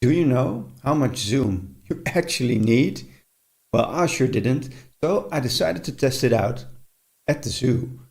Do you know how much zoom you actually need? Well, I sure didn't, so I decided to test it out at the zoo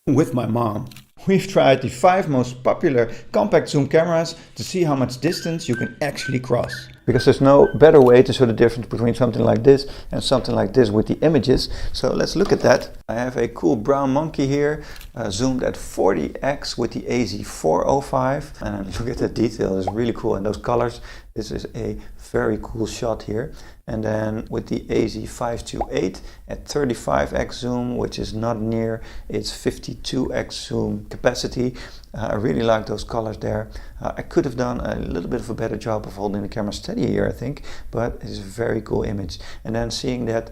with my mom. We've tried the 5 most popular compact zoom cameras to see how much distance you can actually cross. Because there's no better way to show the difference between something like this and something like this with the images. So let's look at that. I have a cool brown monkey here, zoomed at 40x with the AZ405. And look at the detail, it's really cool. And those colors, this is a very cool shot here. And then with the AZ528 at 35x zoom, which is not near its 52x zoom capacity. I really like those colors there. I could have done a little bit of a better job of holding the camera steady here, I think, but it's a very cool image. And then seeing that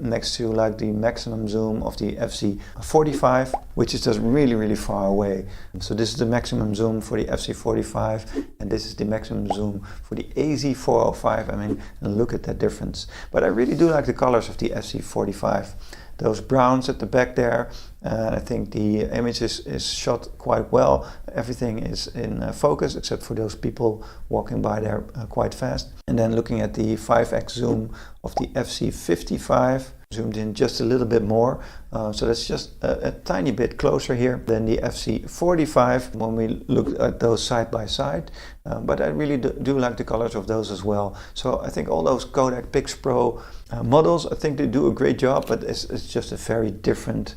next to like the maximum zoom of the FZ45, which is just really far away. So this is the maximum zoom for the FZ45, and this is the maximum zoom for the AZ405. I mean, look at that difference. But I really do like the colors of the FZ45. Those browns at the back there, I think the image is shot quite well. Everything is in focus except for those people walking by there quite fast. And then looking at the 5x zoom of the FZ55, zoomed in just a little bit more, so that's just a tiny bit closer here than the FZ45 when we look at those side by side. But I really do like the colors of those as well. So I think all those KODAKPIXPRO models, I think they do a great job, but it's just a very different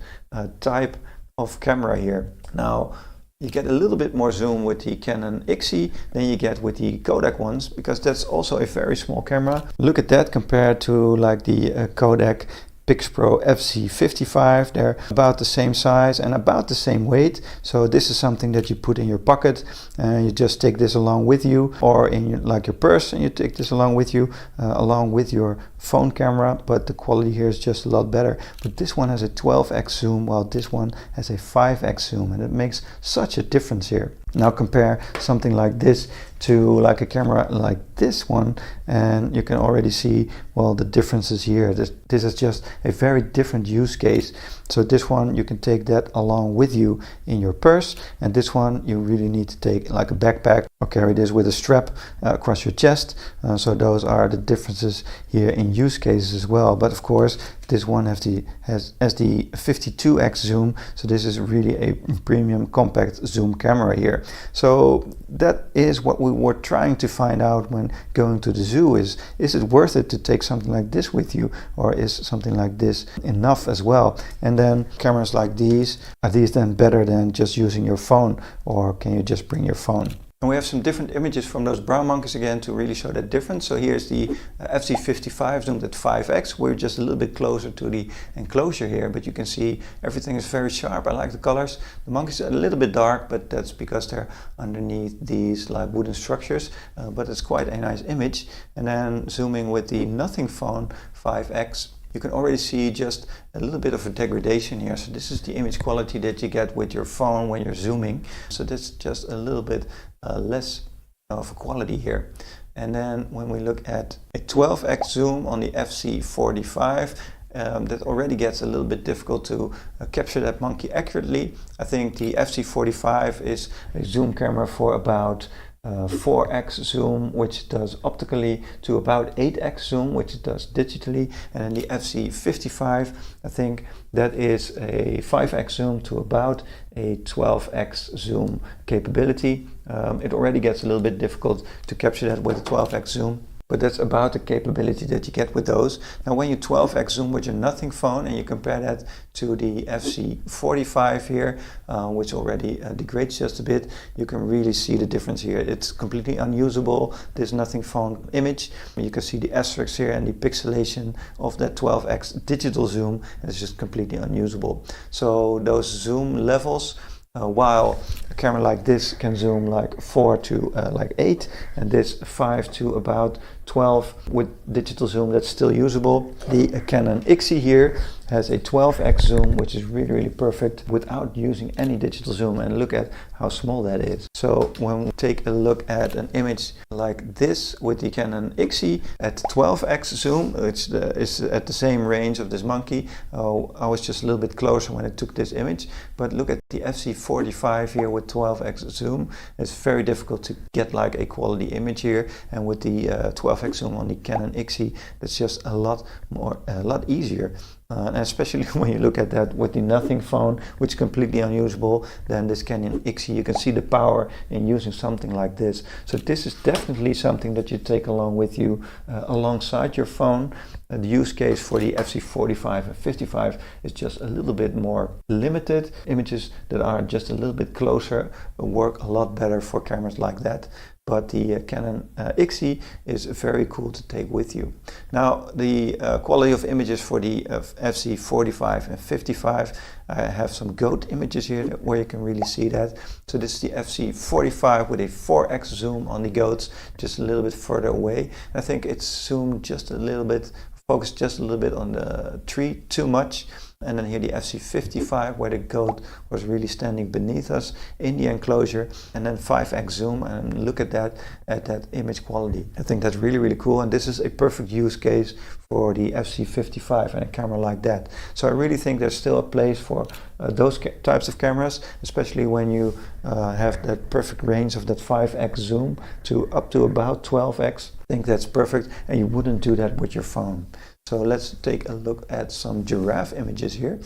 type of camera here. Now, you get a little bit more zoom with the Canon IXI than you get with the Kodak ones, because that's also a very small camera. Look at that compared to like the KODAKPIXPRO FZ55. They're about the same size and about the same weight. So this is something that you put in your pocket and you just take this along with you, or in your purse, and you take this along with you, along with your phone camera. But the quality here is just a lot better. But this one has a 12x zoom, while this one has a 5x zoom, and it makes such a difference here. Now compare something like this to like a camera like this one, and you can already see, well, the differences here. This is just a very different use case. So this one, you can take that along with you in your purse, and this one you really need to take like a backpack or carry this with a strap across your chest. So those are the differences here in use cases as well. But of course, this one has the 52x zoom, so this is really a premium compact zoom camera here. So that is what we were trying to find out when going to the zoo. Is it worth it to take something like this with you, or is something like this enough as well? And then cameras like these, are these then better than just using your phone, or can you just bring your phone? And we have some different images from those brown monkeys again to really show that difference. So here's the FZ55 zoomed at 5x. We're just a little bit closer to the enclosure here, but you can see everything is very sharp. I like the colors. The monkeys are a little bit dark, but that's because they're underneath these like wooden structures, but it's quite a nice image. And then zooming with the Nothing Phone 5x, you can already see just a little bit of a degradation here. So this is the image quality that you get with your phone when you're zooming. So that's just a little bit less of a quality here. And then when we look at a 12x zoom on the FZ45, that already gets a little bit difficult to capture that monkey accurately. I think the FZ45 is a zoom camera for about 4x zoom, which does optically, to about 8x zoom, which it does digitally. And then the FZ55, I think that is a 5x zoom to about a 12x zoom capability. It already gets a little bit difficult to capture that with a 12x zoom, but that's about the capability that you get with those. Now when you 12x zoom with your Nothing Phone and you compare that to the FZ45 here, which already degrades just a bit, you can really see the difference here. It's completely unusable, this Nothing Phone image. You can see the asterisks here and the pixelation of that 12x digital zoom, and it's just completely unusable. So those zoom levels, while a camera like this can zoom like 4 to like 8, and this 5 to about 12 with digital zoom, that's still usable. The Canon IXI here has a 12x zoom, which is really perfect without using any digital zoom, and look at how small that is. So when we take a look at an image like this with the Canon IXI at 12x zoom, which is at the same range of this monkey, I was just a little bit closer when I took this image, but look at the FZ FZ45 here with 12x zoom. It's very difficult to get like a quality image here, and with the 12x zoom on the Canon XE, that's just a lot easier. And especially when you look at that with the Nothing phone, which is completely unusable, then this Canon XE, you can see the power in using something like this. So this is definitely something that you take along with you alongside your phone. The use case for the FZ45 and 55 is just a little bit more limited. Images that are just a little bit closer work a lot better for cameras like that. But the Canon XE is very cool to take with you. Now, the quality of images for the FZ45 and 55, I have some goat images here where you can really see that. So this is the FZ45 with a 4x zoom on the goats, just a little bit further away. I think it's zoomed just a little bit, focused just a little bit on the tree too much. And then here the FZ55 where the goat was really standing beneath us in the enclosure, and then 5x zoom, and look at that image quality. I think that's really cool, and this is a perfect use case for the FZ55 and a camera like that. So I really think there's still a place for those types of cameras, especially when you have that perfect range of that 5x zoom to up to about 12x. I think that's perfect, and you wouldn't do that with your phone. So let's take a look at some giraffe images here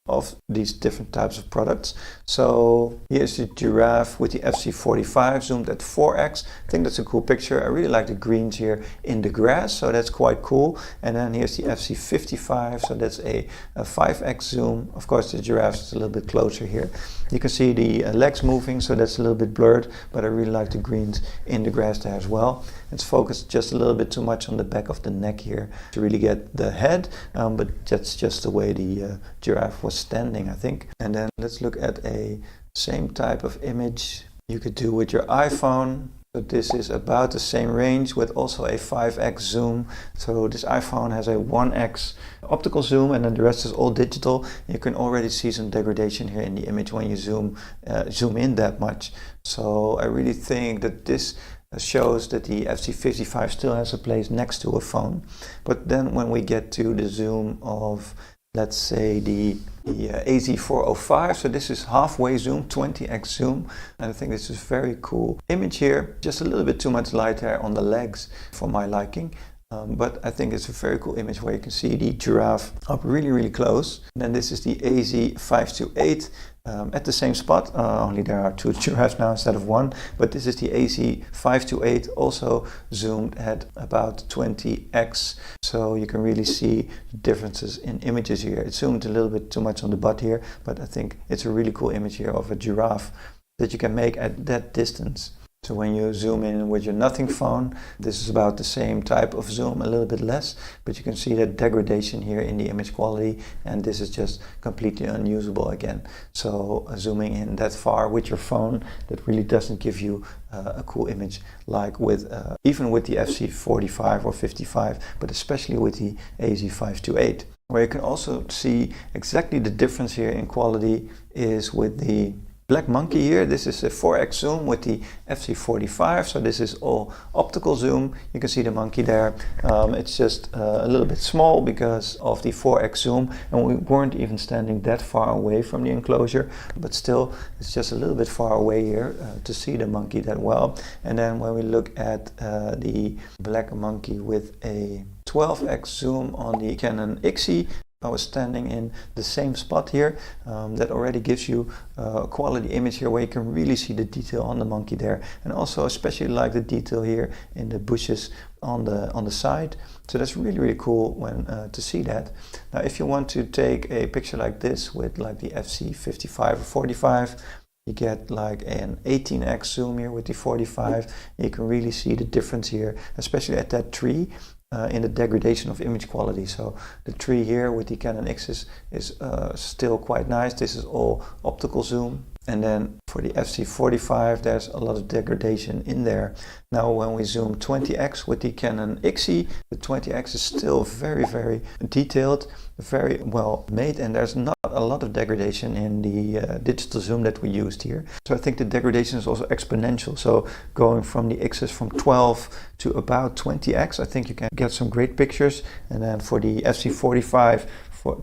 of these different types of products. So here's the giraffe with the FZ45 zoomed at 4x. I think that's a cool picture. I really like the greens here in the grass, so that's quite cool. And then here's the FZ55, so that's a 5x zoom. Of course the giraffe is a little bit closer here. You can see the legs moving, so that's a little bit blurred, but I really like the greens in the grass there as well. It's focused just a little bit too much on the back of the neck here to really get the head, but that's just the way the giraffe was standing, I think. And then let's look at a same type of image you could do with your iPhone. So this is about the same range with also a 5x zoom. So this iPhone has a 1x optical zoom, and then the rest is all digital. You can already see some degradation here in the image when you zoom in that much. So I really think that this shows that the FZ55 still has a place next to a phone. But then when we get to the zoom of, let's say, the AZ405, so this is halfway zoom, 20x zoom, and I think this is very cool image here. Just a little bit too much light there on the legs for my liking, but I think it's a very cool image where you can see the giraffe up really close. And then this is the AZ528 at the same spot, only there are two giraffes now instead of one, but this is the AZ528, also zoomed at about 20x, so you can really see the differences in images here. It's zoomed a little bit too much on the butt here, but I think it's a really cool image here of a giraffe that you can make at that distance. So when you zoom in with your Nothing phone, this is about the same type of zoom, a little bit less, but you can see that degradation here in the image quality, and this is just completely unusable again. So zooming in that far with your phone, that really doesn't give you a cool image like with even with the FZ45 or 55, but especially with the AZ528. Where you can also see exactly the difference here in quality is with the Black Monkey here. This is a 4x zoom with the FZ45, so this is all optical zoom. You can see the monkey there. It's just a little bit small because of the 4x zoom, and we weren't even standing that far away from the enclosure, but still it's just a little bit far away here to see the monkey that well. And then when we look at the Black Monkey with a 12x zoom on the Canon XE, I was standing in the same spot here. That already gives you a quality image here where you can really see the detail on the monkey there, and also especially like the detail here in the bushes on the side. So that's really cool when to see that. Now if you want to take a picture like this with like the FZ55 or 45, you get like an 18x zoom here with the 45. You can really see the difference here, especially at that tree. In the degradation of image quality. So the tree here with the Canon XE is still quite nice. This is all optical zoom. And then for the FZ45, there's a lot of degradation in there. Now when we zoom 20x with the Canon XE, the 20x is still very detailed, very well made, and there's not a lot of degradation in the digital zoom that we used here. So I think the degradation is also exponential. So going from the XE from 12 to about 20x, I think you can get some great pictures. And then for the FZ45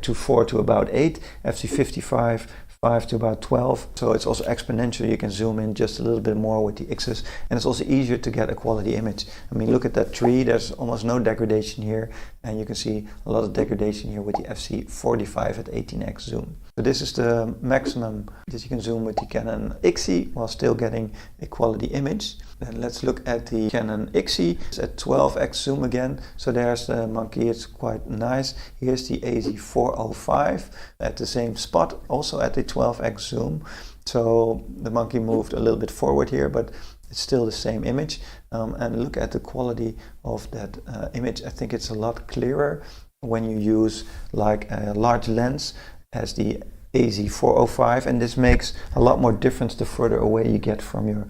to 4 to about 8, FZ55 5 to about 12. So it's also exponential. You can zoom in just a little bit more with the X's, and it's also easier to get a quality image. I mean, look at that tree. There's almost no degradation here, and you can see a lot of degradation here with the FZ45 at 18x zoom. So this is the maximum that you can zoom with the Canon IXI while still getting a quality image. Then let's look at the Canon IXI. It's at 12x zoom again. So there's the monkey. It's quite nice. Here's the AZ405 at the same spot, also at the 12x zoom. So the monkey moved a little bit forward here, but it's still the same image. And look at the quality of that image. I think it's a lot clearer when you use like a large lens as the AZ405, and this makes a lot more difference the further away you get from your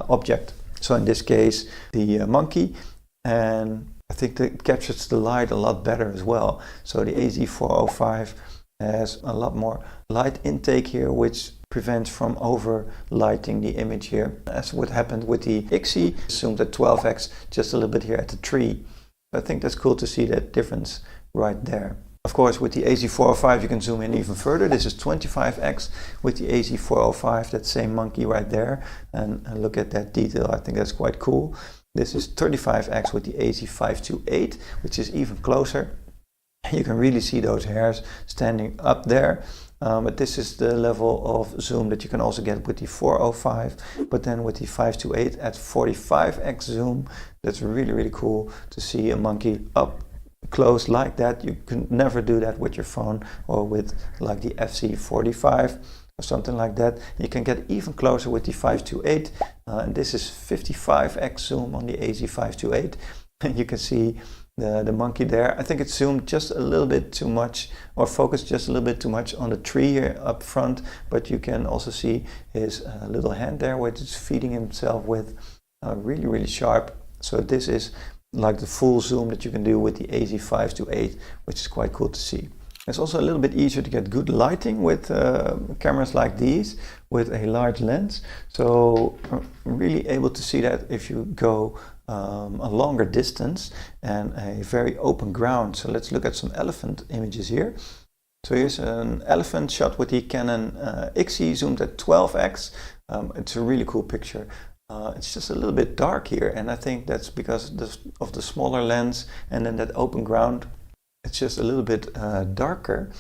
object. So in this case, the monkey, and I think that it captures the light a lot better as well. So the AZ405 has a lot more light intake here, which prevents from over lighting the image here, as what happened with the IXI, zoomed at 12x, just a little bit here at the tree. I think that's cool to see that difference right there. Of course, with the AZ405 you can zoom in even further. This is 25x with the AZ405, that same monkey right there, and look at that detail. I think that's quite cool. This is 35x with the AZ528, which is even closer. You can really see those hairs standing up there. But this is the level of zoom that you can also get with the 405, but then with the 528 at 45x zoom, that's really, really cool to see a monkey up close like that. You can never do that with your phone or with like the FZ45 or something like that. You can get even closer with the 528, and this is 55x zoom on the AZ528, and you can see the monkey there. I think it's zoomed just a little bit too much, or focused just a little bit too much on the tree here up front, but you can also see his little hand there, which is feeding himself with really, really sharp. So this is like the full zoom that you can do with the AZ528, which is quite cool to see. It's also a little bit easier to get good lighting with cameras like these with a large lens. So I'm really able to see that if you go a longer distance and a very open ground. So let's look at some elephant images here. So here's an elephant shot with the Canon IXI zoomed at 12x. It's a really cool picture. It's just a little bit dark here, and I think that's because of the smaller lens and then that open ground. It's just a little bit darker.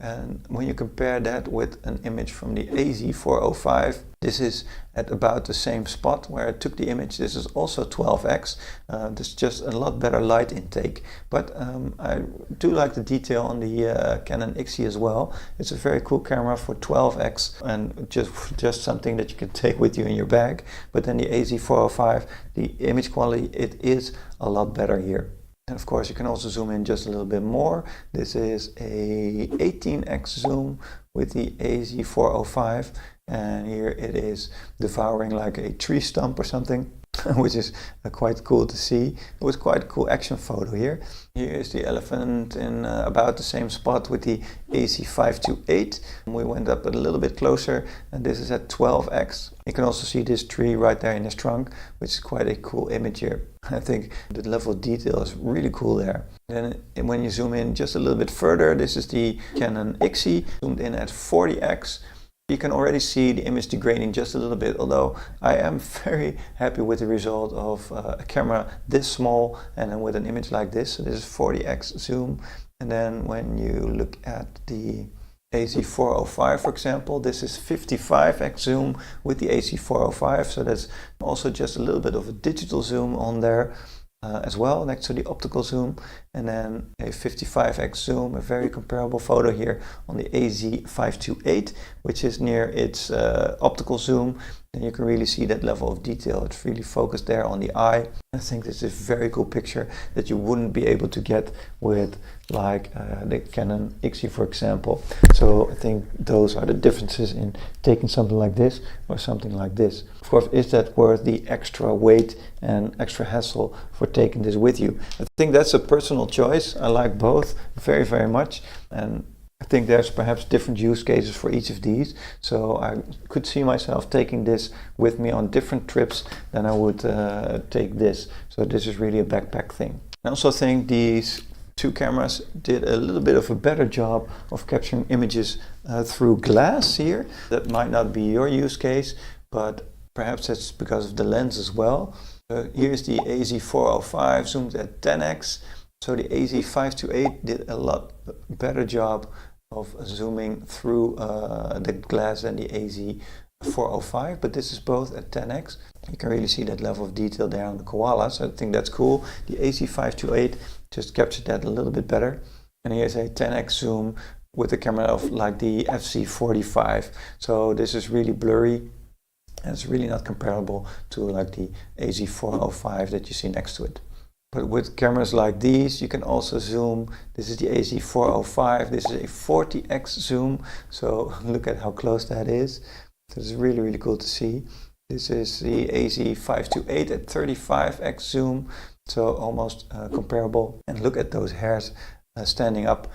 And when you compare that with an image from the AZ405, this is at about the same spot where I took the image. This is also 12x. There's just a lot better light intake. But I do like the detail on the Canon IXI as well. It's a very cool camera for 12x and just something that you can take with you in your bag. But then the AZ405, the image quality, it is a lot better here. And of course you can also zoom in just a little bit more. This is a 18x zoom with the AZ405, and here it is devouring like a tree stump or something, which is quite cool to see. It was quite a cool action photo here. Here is the elephant in about the same spot with the AZ528. We went up a little bit closer, and this is at 12x. You can also see this tree right there in his trunk, which is quite a cool image here. I think the level of detail is really cool there. Then when you zoom in just a little bit further, this is the Canon IXI zoomed in at 40x. You can already see the image degrading just a little bit, although I am very happy with the result of a camera this small and then with an image like this. So this is 40x zoom. And then when you look at the AZ405, for example, this is 55x zoom with the AZ405. So that's also just a little bit of a digital zoom on there as well, next to the optical zoom. And then a 55x zoom, a very comparable photo here on the AZ528, which is near its optical zoom. And you can really see that level of detail. It's really focused there on the eye. I think this is a very cool picture that you wouldn't be able to get with like the Canon IXI, for example. So I think those are the differences in taking something like this or something like this. Of course, is that worth the extra weight and extra hassle for taking this with you? I think that's a personal choice. I like both very, very much. And I think there's perhaps different use cases for each of these. So I could see myself taking this with me on different trips than I would take this. So this is really a backpack thing. I also think these two cameras did a little bit of a better job of capturing images through glass here. That might not be your use case, but perhaps that's because of the lens as well. Here's the AZ405 zoomed at 10x. So the AZ528 did a lot better job of zooming through the glass than the AZ405, but this is both at 10x. You can really see that level of detail there on the koala, so I think that's cool. The AZ528 just captured that a little bit better. And here's a 10x zoom with a camera of like the FZ45. So this is really blurry, and it's really not comparable to like the AZ405 that you see next to it. But with cameras like these, you can also zoom. This is the AZ405. This is a 40x zoom. So look at how close that is. This is really, really cool to see. This is the AZ528 at 35x zoom. So almost comparable. And look at those hairs standing up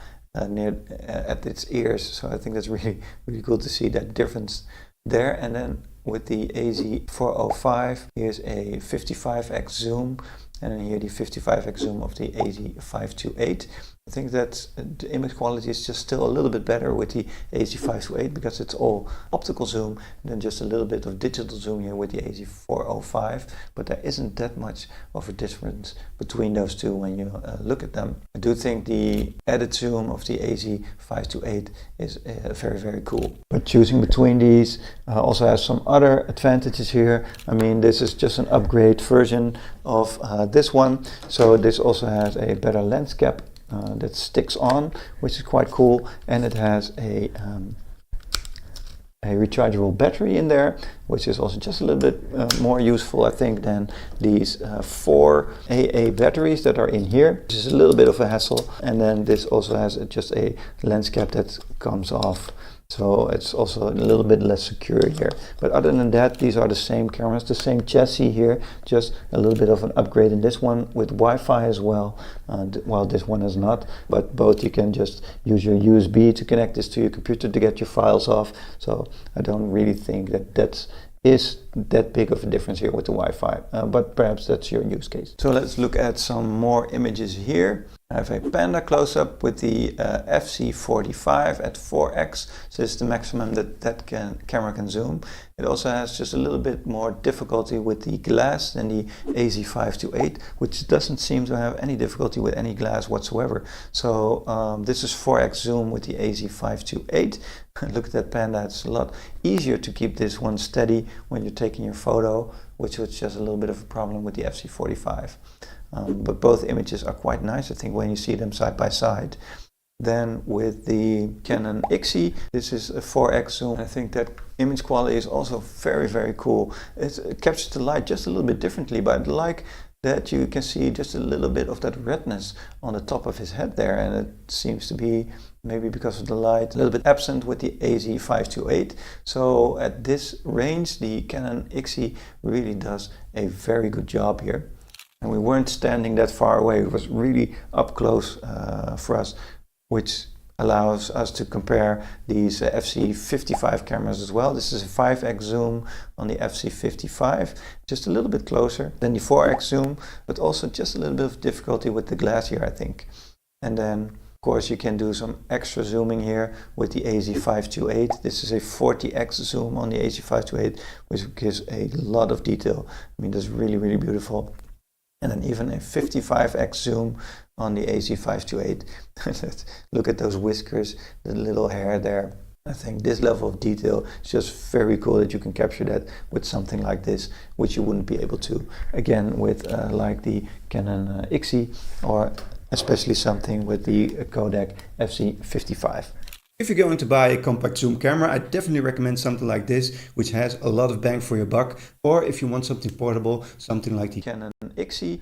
near at its ears. So I think that's really, really cool to see that difference there. And then with the AZ405, here's a 55x zoom. And then here the 55x zoom of the AZ528. I think that the image quality is just still a little bit better with the AZ528 because it's all optical zoom, and then just a little bit of digital zoom here with the AZ405. But there isn't that much of a difference between those two when you look at them. I do think the added zoom of the AZ528 is very, very cool. But choosing between these also has some other advantages here. I mean, this is just an upgrade version of this one. So this also has a better lens cap that sticks on, which is quite cool, and it has a rechargeable battery in there, which is also just a little bit more useful, I think, than these 4 AA batteries that are in here, which is a little bit of a hassle. And then this also has just a lens cap that comes off, so it's also a little bit less secure here. But other than that, these are the same cameras, the same chassis here, just a little bit of an upgrade in this one with Wi-Fi as well, while this one is not. But both you can just use your USB to connect this to your computer to get your files off. So I don't really think that is that big of a difference here with the Wi-Fi, but perhaps that's your use case. So let's look at some more images here. I have a Panda close-up with the FZ45 at 4x, so it's the maximum that camera can zoom. It also has just a little bit more difficulty with the glass than the AZ528, which doesn't seem to have any difficulty with any glass whatsoever. So this is 4x zoom with the AZ528. Look at that Panda, it's a lot easier to keep this one steady when you're taking your photo, which was just a little bit of a problem with the FZ45. But both images are quite nice, I think, when you see them side by side. Then with the Canon IXI, this is a 4x zoom. I think that image quality is also very, very cool. It captures the light just a little bit differently, but I like that you can see just a little bit of that redness on the top of his head there, and it seems to be, maybe because of the light, a little bit absent with the AZ528. So at this range, the Canon IXI really does a very good job here. And we weren't standing that far away, it was really up close for us, which allows us to compare these FZ55 cameras as well. This is a 5x zoom on the FZ55, just a little bit closer than the 4x zoom, but also just a little bit of difficulty with the glass here, I think. And then, of course, you can do some extra zooming here with the AZ528. This is a 40x zoom on the AZ528, which gives a lot of detail. I mean, that's really, really beautiful. And then even a 55x zoom on the AZ528. Look at those whiskers, the little hair there. I think this level of detail is just very cool that you can capture that with something like this, which you wouldn't be able to, again, with like the Canon IXI, or especially something with the KODAK FZ55. If you're going to buy a compact zoom camera, I definitely recommend something like this, which has a lot of bang for your buck. Or if you want something portable, something like the Canon IXI.